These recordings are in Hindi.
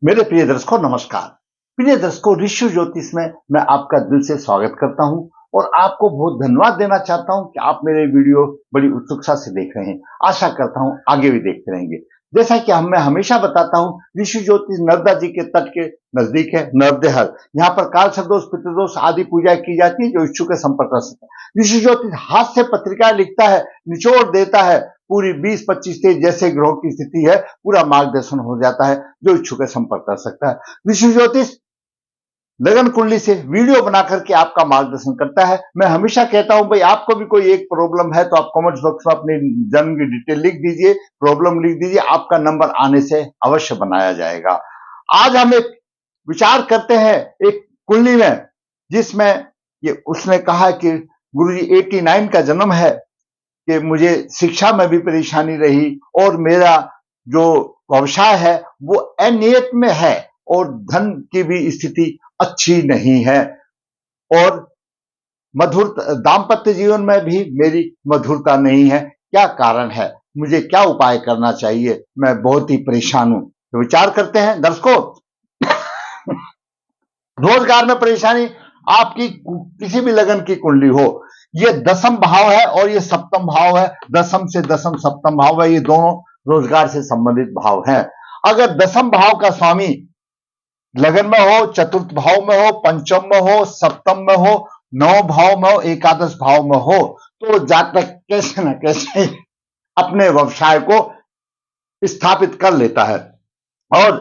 मेरे प्रिय दर्शकों नमस्कार। प्रिय दर्शकों, ऋषि ज्योतिष में मैं आपका दिल से स्वागत करता हूं और आपको बहुत धन्यवाद देना चाहता हूं कि आप मेरे वीडियो बड़ी उत्सुकता से देख रहे हैं। आशा करता हूं आगे भी देखते रहेंगे। जैसा कि मैं हमेशा बताता हूं, ऋषि ज्योतिष नर्मदा जी के तट के नजदीक है, नर्मदेहर। यहाँ पर काल सर्पदोष, पितृदोष आदि पूजा की जाती है। जो इच्छुक है संपर्क कर सकता है। ऋषि ज्योतिष हाथ से पत्रिकाएं लिखता है, निचोड़ देता है, पूरी 20-25 तेज जैसे ग्रहों की स्थिति है, पूरा मार्गदर्शन हो जाता है। जो इच्छुक है संपर्क कर सकता है। ऋषि ज्योतिष लगन कुंडली से वीडियो बना करके आपका मार्गदर्शन करता है। मैं हमेशा कहता हूं भाई, आपको भी कोई एक प्रॉब्लम है तो आप कमेंट बॉक्स में अपनी जन्म की डिटेल लिख दीजिए, प्रॉब्लम लिख दीजिए, आपका नंबर आने से अवश्य बनाया जाएगा। आज हम एक विचार करते हैं एक कुंडली में, जिसमें ये उसने कहा कि गुरुजी 89 का जन्म है कि मुझे शिक्षा में भी परेशानी रही और मेरा जो व्यवसाय है वो अनियत में है और धन की भी स्थिति अच्छी नहीं है और मधुर दाम्पत्य जीवन में भी मेरी मधुरता नहीं है। क्या कारण है? मुझे क्या उपाय करना चाहिए? मैं बहुत ही परेशान हूं। तो विचार करते हैं दर्शकों। रोजगार में परेशानी, आपकी किसी भी लगन की कुंडली हो, ये दसम भाव है और ये सप्तम भाव है। दसम से दसम सप्तम भाव है, ये दोनों रोजगार से संबंधित भाव हैं। अगर दसम भाव का स्वामी लगन में हो, चतुर्थ भाव में हो, पंचम में हो, सप्तम में हो, नौ भाव में हो, एकादश भाव में हो, तो जातक कैसे न कैसे अपने व्यवसाय को स्थापित कर लेता है। और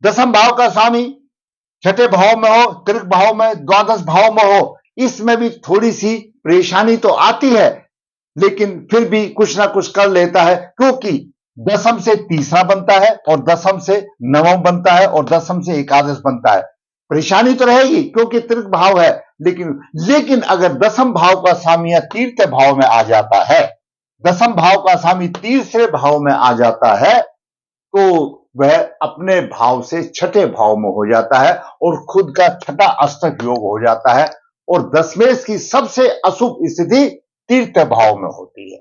दसम भाव का स्वामी छठे भाव में हो, त्रिक भाव में, द्वादश भाव में हो, इसमें भी थोड़ी सी परेशानी तो आती है, लेकिन फिर भी कुछ ना कुछ कर लेता है, क्योंकि दसम से तीसरा बनता है और दसम से नवम बनता है और दसम से एकादश बनता है। परेशानी तो रहेगी क्योंकि त्रिक भाव है, लेकिन अगर दसम भाव का स्वामी तीसरे भाव में आ जाता है, दसम भाव का स्वामी तीसरे भाव में आ जाता है, तो वह अपने भाव से छठे भाव में हो जाता है और खुद का छठा अष्टक योग हो जाता है। और दशमेश की सबसे अशुभ स्थिति तीसरे भाव में होती है।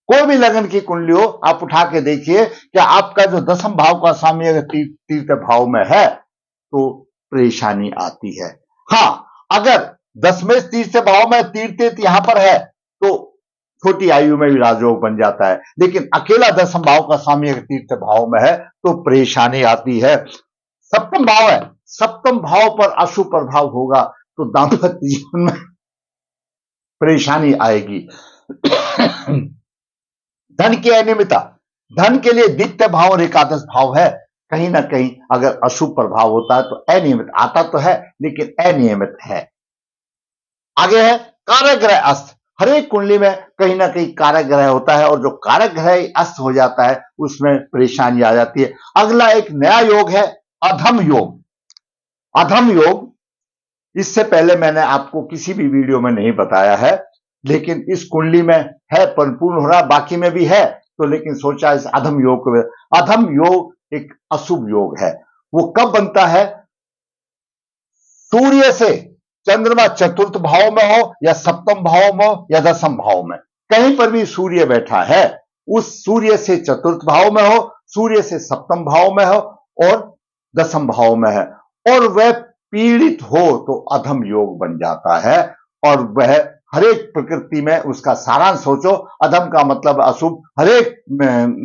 कोई भी लगन की कुंडली हो, आप उठा के देखिए कि आपका जो दसम भाव का स्वामी अगर तीसरे भाव में है तो परेशानी आती है। हाँ, अगर दशमेश तीसरे भाव में, तीर्थ यहां पर है, तो छोटी आयु में भी राजयोग बन जाता है। लेकिन अकेला दसम भाव का स्वामी अगर तीर्थ भाव में है तो परेशानी आती है। सप्तम भाव है, सप्तम भाव पर अशुभ प्रभाव होगा तो दाम्पत्य जीवन में परेशानी आएगी। धन की अनियमितता, धन के लिए द्वितीय भाव और एकादश भाव है, कहीं ना कहीं अगर अशुभ प्रभाव होता है तो अनियमित आता तो है लेकिन अनियमित है। आगे है कारक ग्रह अस्त। हर एक कुंडली में कहीं ना कहीं कारक ग्रह होता है और जो कारक ग्रह अस्त हो जाता है उसमें परेशानी आ जाती है। अगला एक नया योग है अधम योग। अधम योग इससे पहले मैंने आपको किसी भी वीडियो में नहीं बताया है, लेकिन इस कुंडली में है, परिपूर्ण हो रहा, बाकी में भी है, तो लेकिन सोचा इस अधम योग को। अधम योग एक अशुभ योग है। वो कब बनता है? सूर्य से चंद्रमा चतुर्थ भाव में हो या सप्तम भाव में हो या दसम भाव में, कहीं पर भी सूर्य बैठा है, उस सूर्य से चतुर्थ भाव में हो, सूर्य से सप्तम भाव में हो और दसम भाव में है और वह पीड़ित हो तो अधम योग बन जाता है। और वह हरेक प्रकृति में उसका सारांश सोचो, अधम का मतलब अशुभ, हरेक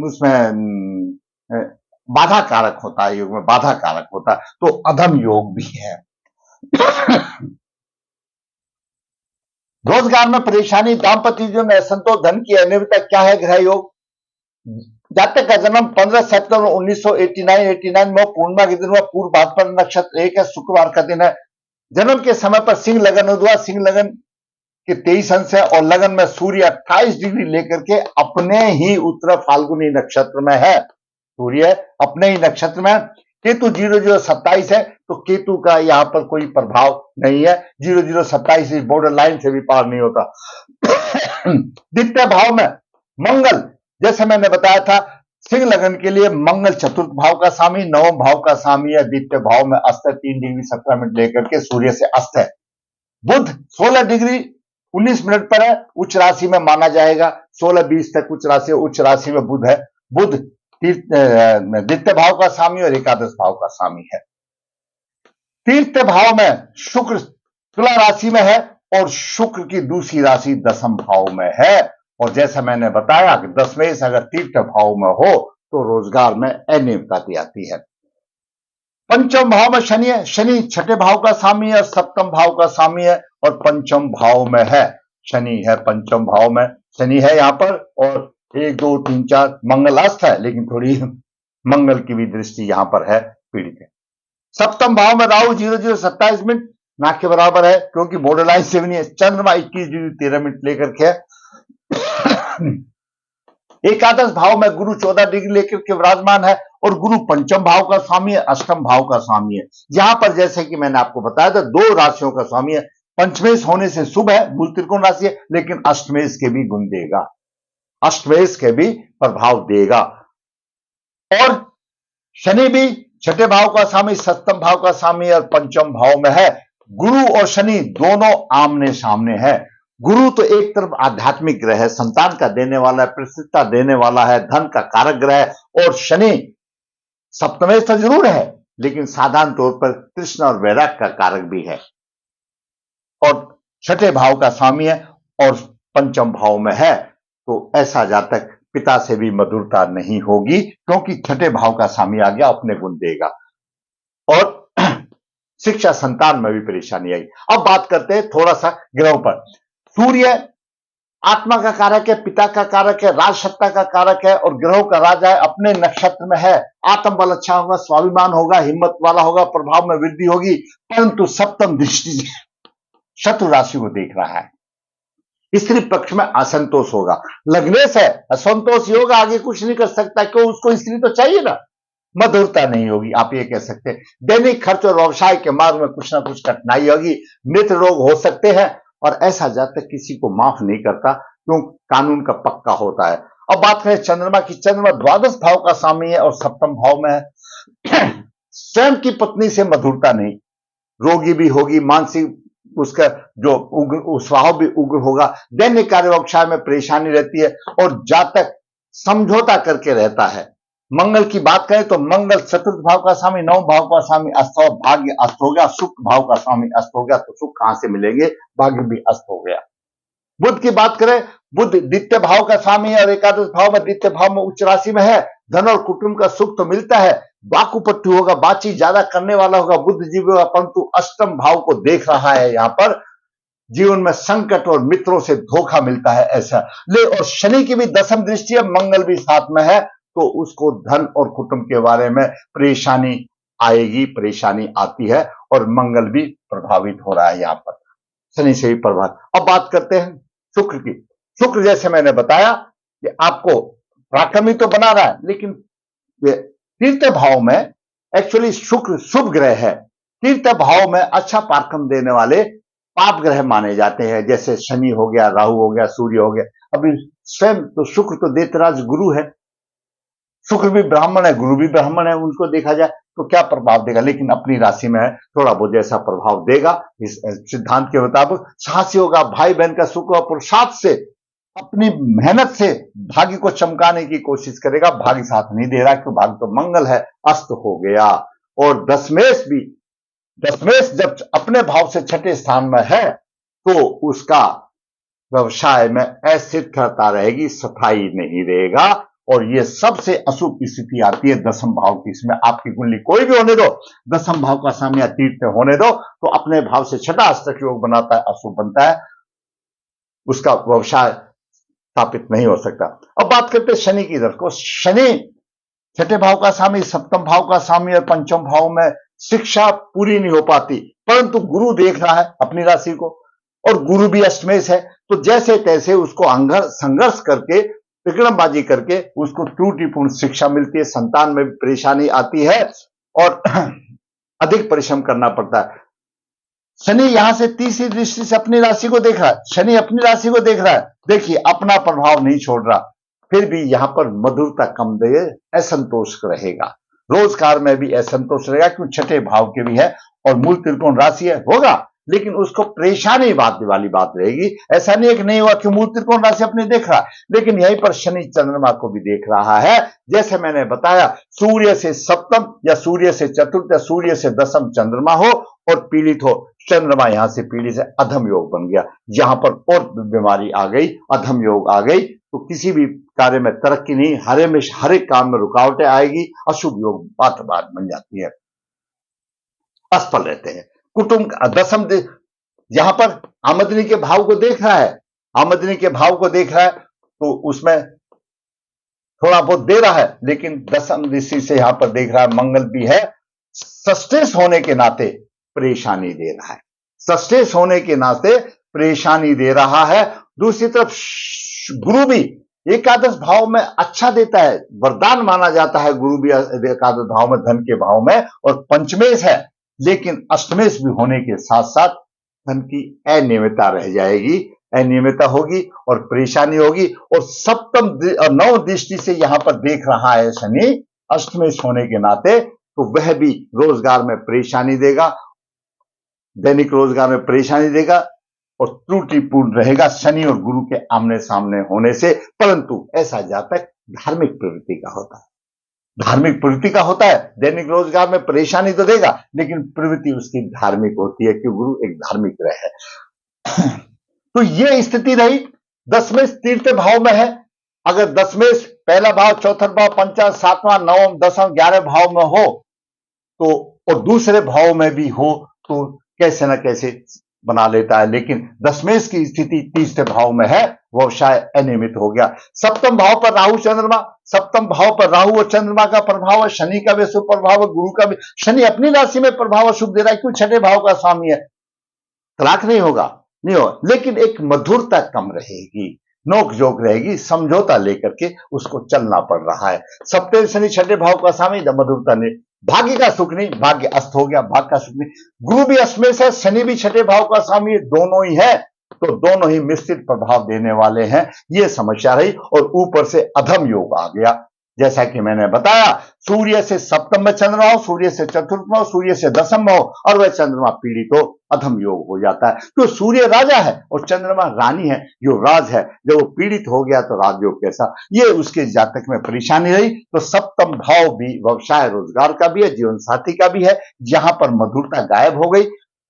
उसमें बाधा कारक होता है, योग में बाधा कारक होता है, तो अधम योग भी है। रोजगार में परेशानी, दाम्पत्य जीवन में असंतोष, धन की अनियमितता। क्या है ग्रह योग? जातक का जन्म 15 सितंबर 1989 में पूर्णिमा के दिन हुआ, पूर्व भाद्रपद नक्षत्र 1 है, शुक्रवार का दिन है। जन्म के समय पर सिंह लगन हुआ, सिंह लगन के 23 अंश है और लगन में सूर्य 28 डिग्री लेकर के अपने ही उत्तर फाल्गुनी नक्षत्र में है। सूर्य अपने ही नक्षत्र में, केतु 0027 है, तो केतु का यहां पर कोई प्रभाव नहीं है। 0027 इस बॉर्डर लाइन से भी पार नहीं होता। द्वितीय भाव में मंगल, जैसे मैंने बताया था, सिंह लगन के लिए मंगल चतुर्थ भाव का स्वामी, नवम भाव का स्वामी है, द्वितीय भाव में अस्त 3 डिग्री 17 मिनट लेकर के सूर्य से अस्त है। बुध 16 डिग्री 19 मिनट पर है, उच्च राशि में माना जाएगा। 16-20 तक उच्च राशि में बुध है। बुध द्वितीय भाव का स्वामी और एकादश भाव का स्वामी है। तृतीय भाव में शुक्र तुला राशि में है और शुक्र की दूसरी राशि दसम भाव में है। और जैसा मैंने बताया कि दशमेश अगर तृतीय भाव में हो तो रोजगार में अनियमितता आती है। पंचम भाव में शनि है, शनि छठे भाव का स्वामी है और सप्तम भाव का स्वामी है और पंचम भाव में है। शनि है पंचम भाव में, शनि है यहाँ पर और 1 2 3 4 मंगल अस्त है, लेकिन थोड़ी मंगल की भी दृष्टि यहाँ पर है, पीड़ित है। सप्तम भाव में राहु 00:27 ना के बराबर है क्योंकि बॉर्डर लाइन से भी नहीं है। चंद्रमा 21:13 लेकर के एकादश भाव में गुरु 14 डिग्री लेकर के विराजमान है और गुरु पंचम भाव का स्वामी है, अष्टम भाव का स्वामी है। यहां पर जैसे कि मैंने आपको बताया था 2 राशियों का स्वामी है। पंचमेश होने से शुभ है, मूल त्रिकोण राशि है, लेकिन अष्टमेश के भी गुण देगा, अष्टमेश के भी प्रभाव देगा। और शनि भी छठे भाव का स्वामी, सप्तम भाव का स्वामी और पंचम भाव में है। गुरु और शनि दोनों आमने सामने है। गुरु तो एक तरफ आध्यात्मिक ग्रह है, संतान का देने वाला है, प्रसिद्धता देने वाला है, धन का कारक ग्रह है। और शनि सप्तमेश तो जरूर है लेकिन साधारण तौर पर कृष्ण और वैराग्य का कारक भी है और छठे भाव का स्वामी है और पंचम भाव में है। तो ऐसा जातक पिता से भी मधुरता नहीं होगी क्योंकि छठे भाव का स्वामी आ गया, अपने गुण देगा। और शिक्षा संतान में भी परेशानी आई। अब बात करते हैं थोड़ा सा ग्रहों पर। सूर्य आत्मा का कारक है, पिता का कारक है, राज सत्ता का कारक है और ग्रहों का राजा है, अपने नक्षत्र में है। आत्म बल अच्छा होगा, स्वाभिमान होगा, हिम्मत वाला होगा, प्रभाव में वृद्धि होगी। परंतु सप्तम दृष्टि शत्रु राशि को देख रहा है, स्त्री पक्ष में असंतोष होगा। लग्नेश है, असंतोष ही होगा, आगे कुछ नहीं कर सकता क्यों, उसको स्त्री तो चाहिए ना। मधुरता नहीं होगी, आप ये कह सकते हैं। दैनिक खर्च और व्यवसाय के मार्ग में कुछ ना कुछ कठिनाई होगी, नेत्र रोग हो सकते हैं और ऐसा जातक किसी को माफ नहीं करता क्यों, कानून का पक्का होता है। अब बात करें चंद्रमा की। चंद्रमा द्वादश भाव का स्वामी है और सप्तम भाव में है। स्वयं की पत्नी से मधुरता नहीं, रोगी भी होगी, मानसिक उसका जो उग्र स्वभाव भी उग्र होगा। दैनिक कार्य व्यवसाय में परेशानी रहती है और जातक समझौता करके रहता है। मंगल की बात करें तो मंगल चतुर्थ भाव का स्वामी, 9 भाव का स्वामी अस्त हो, भाग्य अस्त हो गया। शुक्र भाव का स्वामी अस्त हो गया तो सुख कहां से मिलेंगे, भाग्य भी अस्त हो गया। बुध की बात करें, बुध द्वितीय भाव का स्वामी है और एकादश भाव में, द्वितीय भाव में उच्च राशि में है। धन और कुटुंब का सुख तो मिलता है, वाकुपट्टी होगा, बातचीत ज्यादा करने वाला होगा, बुद्धिजीवी होगा, परंतु अष्टम भाव को देख रहा है। यहां पर जीवन में संकट और मित्रों से धोखा मिलता है ऐसा ले। और शनि की भी दसम दृष्टि है, मंगल भी साथ में है तो उसको धन और कुटुंब के बारे में परेशानी आएगी, परेशानी आती है और मंगल भी प्रभावित हो रहा है यहाँ पर, शनि से भी प्रभावित। अब बात करते हैं शुक्र की। शुक्र जैसे मैंने बताया कि आपको पराक्रमी तो बना रहा है, लेकिन तीर्थ भाव में एक्चुअली शुक्र शुभ ग्रह है। तीर्थ भाव में अच्छा पराक्रम देने वाले पाप ग्रह माने जाते हैं, जैसे शनि हो गया, राहु हो गया, सूर्य हो गया। अभी स्वयं तो शुक्र तो देवराज गुरु है, शुक्र भी ब्राह्मण है, गुरु भी ब्राह्मण है, उनको देखा जाए तो क्या प्रभाव देगा, लेकिन अपनी राशि में है, थोड़ा बहुत जैसा प्रभाव देगा इस सिद्धांत के मुताबिक। साहसी होगा, भाई बहन का सुख और पुरुषार्थ से, अपनी मेहनत से भाग्य को चमकाने की कोशिश करेगा। भाग्य साथ नहीं दे रहा क्योंकि भाग्य तो मंगल है, अस्त हो गया। और दशमेश जब अपने भाव से छठे स्थान में है तो उसका व्यवसाय में अस्थिरता रहेगी, सफाई नहीं रहेगा और ये सबसे अशुभ स्थिति आती है दसम भाव की। इसमें आपकी कुंडली कोई भी होने दो, दसम भाव का स्वामी तीर्थ होने दो तो अपने भाव से छठा अष्टक योग बनाता है, अशुभ बनता है, उसका व्यवसाय स्थापित नहीं हो सकता। अब बात करते हैं शनि की तरफ को। शनि छठे भाव का स्वामी, सप्तम भाव का स्वामी और पंचम भाव में शिक्षा पूरी नहीं हो पाती, परंतु गुरु देख रहा है अपनी राशि को और गुरु भी अष्टमेश है तो जैसे तैसे उसको संघर्ष करके, विक्रमबाजी करके उसको त्रुटिपूर्ण शिक्षा मिलती है, संतान में भी परेशानी आती है और अधिक परिश्रम करना पड़ता है। शनि यहां से तीसरी दृष्टि से अपनी राशि को देख रहा है, शनि अपनी राशि को देख रहा है। देखिए अपना प्रभाव नहीं छोड़ रहा, फिर भी यहां पर मधुरता कम दे, असंतोष रहेगा, रोजगार में भी असंतोष रहेगा क्योंकि छठे भाव के भी है और मूल त्रिकोण राशि है, होगा लेकिन उसको परेशानी बात वाली बात रहेगी। ऐसा नहीं है कि नहीं हुआ कि मूल त्रिकोण राशि अपने देख रहा, लेकिन यहीं पर शनि चंद्रमा को भी देख रहा है। जैसे मैंने बताया, सूर्य से सप्तम या सूर्य से चतुर्थ या सूर्य से दसम चंद्रमा हो और पीड़ित हो, चंद्रमा यहां से पीड़ित से अधम योग बन गया, यहां पर और बीमारी आ गई, अधम योग आ गई, तो किसी भी कार्य में तरक्की नहीं, हर एक काम में रुकावटें आएगी, अशुभ योग बात बात बन जाती है, असफल रहते हैं। कुटुंब दसम यहां पर आमदनी के भाव को देख रहा है, आमदनी के भाव को देख रहा है, तो उसमें थोड़ा बहुत दे रहा है, लेकिन दसम दृष्टि से यहां पर देख रहा है, मंगल भी है, सस्टेस होने के नाते परेशानी दे रहा है, सस्टेस होने के नाते परेशानी दे रहा है। दूसरी तरफ गुरु भी एकादश भाव में अच्छा देता है, वरदान माना जाता है गुरु भी एकादश भाव में, धन के भाव में, और पंचमेश है, लेकिन अष्टमेश भी होने के साथ साथ धन की अनियमितता रह जाएगी, अनियमितता होगी और परेशानी होगी। और सप्तम और नौ दृष्टि से यहां पर देख रहा है शनि अष्टमेश होने के नाते, तो वह भी रोजगार में परेशानी देगा, दैनिक रोजगार में परेशानी देगा और त्रुटिपूर्ण रहेगा शनि और गुरु के आमने सामने होने से। परंतु ऐसा जातक धार्मिक प्रवृत्ति का होता है, धार्मिक प्रवृत्ति का होता है, दैनिक रोजगार में परेशानी तो देगा, लेकिन प्रवृत्ति उसकी धार्मिक होती है, कि गुरु एक धार्मिक ग्रह है। तो ये स्थिति रही। दसवें तीर्थ भाव में है, अगर दसवें पहला भाव, चौथा भाव, पंचम, सातवां, नवम, दसवां, 11 भाव में हो तो, और दूसरे भाव में भी हो तो कैसे न कैसे बना लेता है, लेकिन दसमेश की स्थिति तीसरे भाव में है, व्यवसाय अनियमित हो गया। सप्तम भाव पर राहु चंद्रमा, सप्तम भाव पर राहु और चंद्रमा का प्रभाव है, शनि का भी शुभ प्रभाव है, गुरु का भी। शनि अपनी राशि में प्रभाव शुभ दे रहा है, क्यों? छठे भाव का स्वामी है, तलाक नहीं होगा, नहीं होगा, लेकिन एक मधुरता कम रहेगी, नोक जोक रहेगी, समझौता लेकर के उसको चलना पड़ रहा है। सप्तम शनि छठे भाव का स्वामी, मधुरता नहीं, भाग्य का सुख नहीं, भाग्य अस्त हो गया, भाग्य का सुख नहीं। गुरु भी अष्टमेश है, शनि भी छठे भाव का स्वामी, दोनों ही है, तो दोनों ही मिश्रित प्रभाव देने वाले हैं, ये समस्या रही। और ऊपर से अधम योग आ गया, जैसा कि मैंने बताया, सूर्य से सप्तम में चंद्रमा हो, सूर्य से चतुर्थ में हो, सूर्य से दसम में हो, और वह चंद्रमा पीड़ित हो, अधम योग हो जाता है। तो सूर्य राजा है और चंद्रमा रानी है, जो राज है, जब वो पीड़ित हो गया तो राजयोग कैसा, ये उसके जातक में परेशानी रही। तो सप्तम भाव भी व्यवसाय रोजगार का भी है, जीवन साथी का भी है, जहां पर मधुरता गायब हो गई,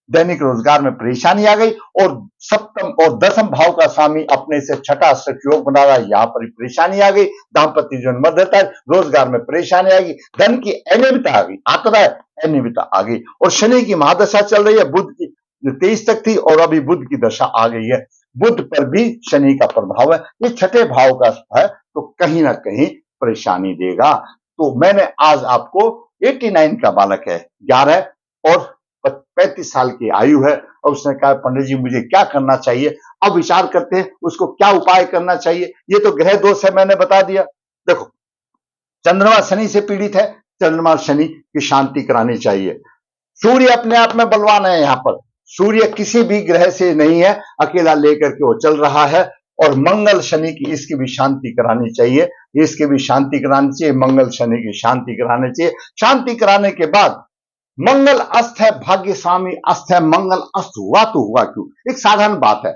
दैनिक रोजगार में परेशानी आ गई। और सप्तम और दसम भाव का स्वामी अपने से छठा अष्टक योग बना रहा है, यहां पर परेशानी आ गई, दाम्पत्य जीवन मध्यता है, रोजगार में परेशानी आ गई, धन की अनियमितता आ गई, आता है अनियमितता आ गई। और शनि की महादशा चल रही है, बुध की 23 तक थी और अभी बुध की दशा आ गई है, बुध पर भी शनि का प्रभाव है, ये छठे भाव का है, तो कहीं ना कहीं परेशानी देगा। तो मैंने आज आपको 89 का बालक है, 11 और 35 साल की आयु है, और उसने कहा पंडित जी मुझे क्या करना चाहिए। अब विचार करते हैं उसको क्या उपाय करना चाहिए। ये तो ग्रह दोष है, मैंने बता दिया। देखो, चंद्रमा शनि से पीड़ित है, चंद्रमा शनि की शांति करानी चाहिए। सूर्य अपने आप में बलवान है, यहां पर सूर्य किसी भी ग्रह से नहीं है, अकेला लेकर के वो चल रहा है। और मंगल शनि की, इसकी भी शांति करानी चाहिए, इसकी भी शांति करानी चाहिए, मंगल शनि की शांति करानी चाहिए। शांति कराने के बाद, मंगल अस्त है, भाग्य स्वामी अस्त है, मंगल अस्त हुआ तो हुआ क्यों? एक साधारण बात है,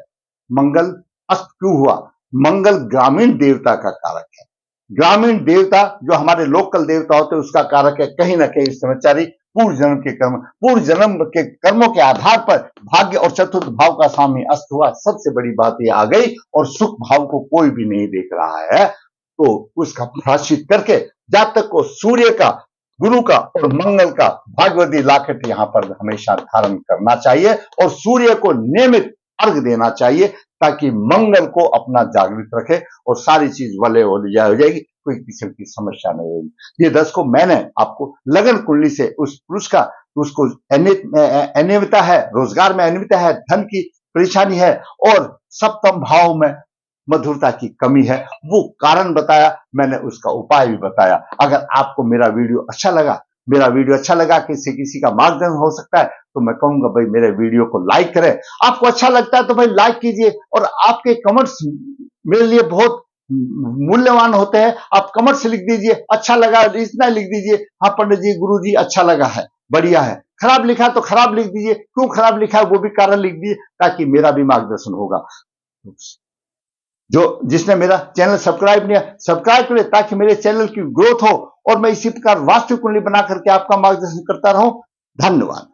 मंगल अस्त क्यों हुआ? मंगल ग्रामीण देवता का कारक है, ग्रामीण देवता जो हमारे लोकल देवता होते हैं उसका कारक है। कहीं ना कहीं समझदारी पूर्व जन्म के कर्म, पूर्व जन्म के कर्मों के आधार पर भाग्य और चतुर्थ भाव का स्वामी अस्त हुआ। सबसे बड़ी बात ये आ गई, और सुख भाव को कोई भी नहीं देख रहा है, तो उसका प्रायश्चित करके जातक को सूर्य का, गुरु का और मंगल का भागवती लॉकेट यहां पर हमेशा धारण करना चाहिए, और सूर्य को नियमित अर्घ देना चाहिए, ताकि मंगल को अपना जागृत रखे और सारी चीज वले हो जाएगी, कोई किस्म की समस्या नहीं होगी। ये 10 को मैंने आपको लगन कुंडली से उस पुरुष का, उसको अनियमितता है, रोजगार में अनियमितता है, धन की परेशानी है, और सप्तम भाव में मधुरता की कमी है, वो कारण बताया, मैंने उसका उपाय भी बताया। अगर आपको मेरा वीडियो अच्छा लगा, किसी का मार्गदर्शन हो सकता है, तो मैं कहूंगा भाई मेरे वीडियो को लाइक करें। आपको अच्छा लगता है तो भाई लाइक कीजिए, और आपके कमेंट्स मेरे लिए बहुत मूल्यवान होते हैं। आप कमेंट्स लिख दीजिए, अच्छा लगा इतना लिख दीजिए, हाँ पंडित जी, गुरु जी अच्छा लगा है, बढ़िया है। खराब लिखा तो खराब लिख दीजिए, क्यों खराब लिखा है वो भी कारण लिख दीजिए, ताकि मेरा भी मार्गदर्शन होगा। जो जिसने मेरा चैनल सब्सक्राइब नहीं किया, सब्सक्राइब करें ताकि मेरे चैनल की ग्रोथ हो और मैं इसी प्रकार वास्तु कुंडली बना करके आपका मार्गदर्शन करता रहूं। धन्यवाद।